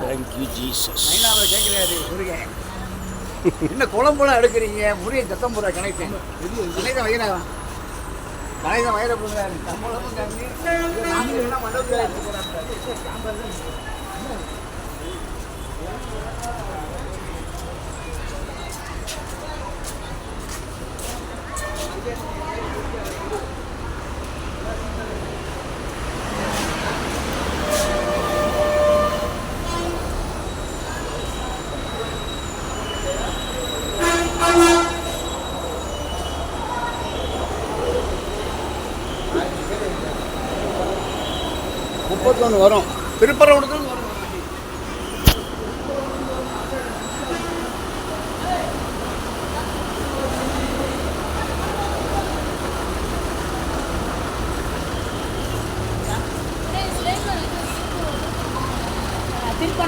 Thank you Jesus. என்ன குழம்புலாம் எடுக்கிறீங்க? முருகன் சத்தம் போடுற கணேசன் வைக்கிறா கணேசன் வயிற போடுறாரு. முப்பத்தொன்று வரும் திருப்பரங்குன்றத்தில் வரும். திருப்ப